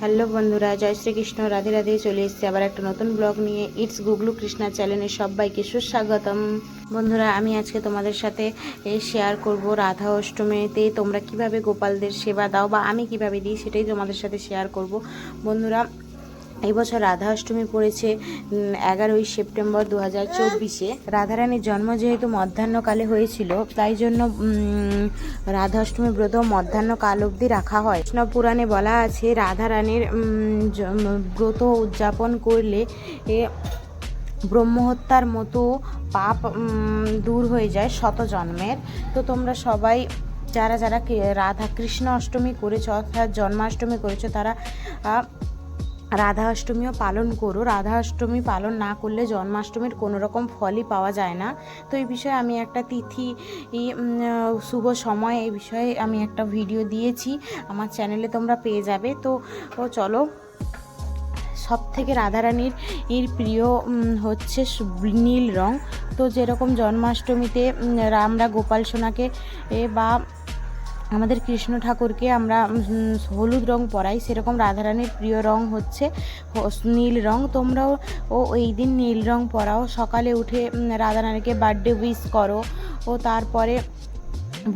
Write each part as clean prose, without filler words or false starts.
Hello বন্ধুরা, জয় শ্রীকৃষ্ণ, রাধে রাধে। চলে এসেছি আবার একটা নতুন ব্লগ নিয়ে। ইটস গুগলু কৃষ্ণা চ্যানেলে সবাইকে সুস্বাগতম। বন্ধুরা, আমি আজকে তোমাদের সাথে শেয়ার করব রাধা অষ্টমীতে তোমরা কিভাবে গোপালদের সেবা দাও বা আমি কিভাবে দিই, সেটাই তোমাদের সাথে শেয়ার করব। বন্ধুরা, এই বছর রাধা অষ্টমী পড়েছে 11ই সেপ্টেম্বর 2024-এ। রাধারানীর জন্ম যেহেতু মধ্যাহ্নকালে হয়েছিল, তাই জন্য রাধা অষ্টমী ব্রত মধ্যাহ্নকাল অবধি রাখা হয়। কৃষ্ণ পুরাণে বলা আছে রাধারানীর ব্রত উদযাপন করলে ব্রহ্মহত্যার মতো পাপ দূর হয়ে যায় শত জন্মের। তো তোমরা সবাই যারা যারা রাধা কৃষ্ণ অষ্টমী করেছো অর্থাৎ জন্মাষ্টমী করেছো, তারা রাধা অষ্টমীও পালন করো। রাধা অষ্টমী পালন না করলে জন্মাষ্টমীর কোনো রকম ফলই পাওয়া যায় না। তো এই বিষয়ে আমি একটা তিথি, শুভ সময়, এই বিষয়ে আমি একটা ভিডিও দিয়েছি, আমার চ্যানেলে তোমরা পেয়ে যাবে। তো চলো, সব থেকে রাধারানীর প্রিয় হচ্ছে নীল রং। তো যেরকম জন্মাষ্টমীতে আমরা গোপাল সোনাকে বা আমাদের কৃষ্ণ ঠাকুরকে আমরা হলুদ রং পরাই, সেরকম রাধারানীর প্রিয় রং হচ্ছে নীল রং। তোমরাও এই দিন নীল রং পরাও। সকালে উঠে রাধারানীকে বার্থডে উইশ করো ও তারপরে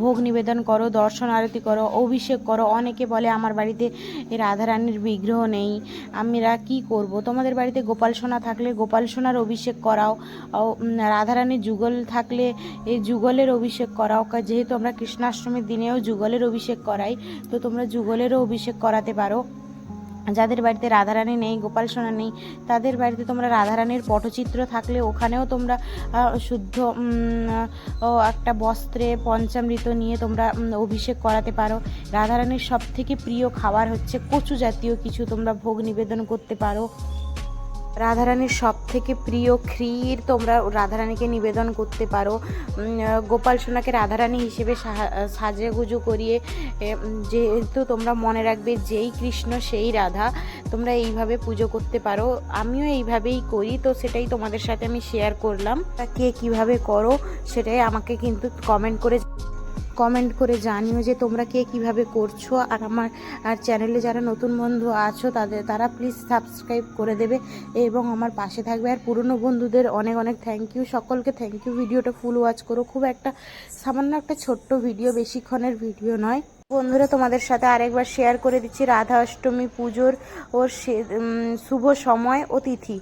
ভোগ নিবেদন করো, দর্শন আরতি করো, অভিষেক করো। অনেকে বলে আমার বাড়িতে রাধারানীর বিগ্রহ নেই, আমরা কি করব? তোমাদের বাড়িতে গোপাল সোনা থাকলে গোপাল সোনার অভিষেক করাও। রাধারানীর যুগল থাকলে এই যুগলের অভিষেক করাও। যেহেতু আমরা কৃষ্ণাষ্টমীর দিনেও যুগলের অভিষেক করাই, তো তোমরা যুগলেরও অভিষেক করাতে পারো। যাদের বাড়িতে রাধারানী নেই, গোপাল সোনা নেই, তাদের বাড়িতে তোমরা রাধারানীর পটচিত্র থাকলে ওখানেও তোমরা শুদ্ধ একটা বস্ত্রে পঞ্চামৃত নিয়ে তোমরা অভিষেক করাতে পারো। রাধারানীর সবথেকে প্রিয় খাবার হচ্ছে কচু জাতীয় কিছু তোমরা ভোগ নিবেদন করতে পারো। রাধারানীর সবথেকে প্রিয় ক্ষীর তোমরা রাধারানীকে নিবেদন করতে পারো। গোপাল সোনাকে রাধারানী হিসেবে সাজেগুজু করিয়ে, যেহেতু তোমরা মনে রাখবে যেই কৃষ্ণ সেই রাধা, তোমরা এইভাবে পুজো করতে পারো। আমিও এইভাবেই করি, তো সেটাই তোমাদের সাথে আমি শেয়ার করলাম। কে কিভাবে করো সেটাই আমাকে কিন্তু কমেন্ট করে জানিও যে তোমরা কে কিভাবে করছো। আর আমার চ্যানেলে যারা নতুন বন্ধু আছো তারা প্লিজ সাবস্ক্রাইব করে দেবে এবং আমার পাশে থাকবে। আর পুরনো বন্ধুদের অনেক অনেক থ্যাংক ইউ, সকলকে থ্যাংক ইউ। ভিডিওটা ফুল ওয়াচ করো। খুব একটা সামান্য একটা ছোট্ট ভিডিও, বেশিক্ষণের ভিডিও নয়। বন্ধুরা, তোমাদের সাথে আরেকবার শেয়ার করে দিচ্ছি রাধা অষ্টমী পুজোর শুভ সময় ও তিথি।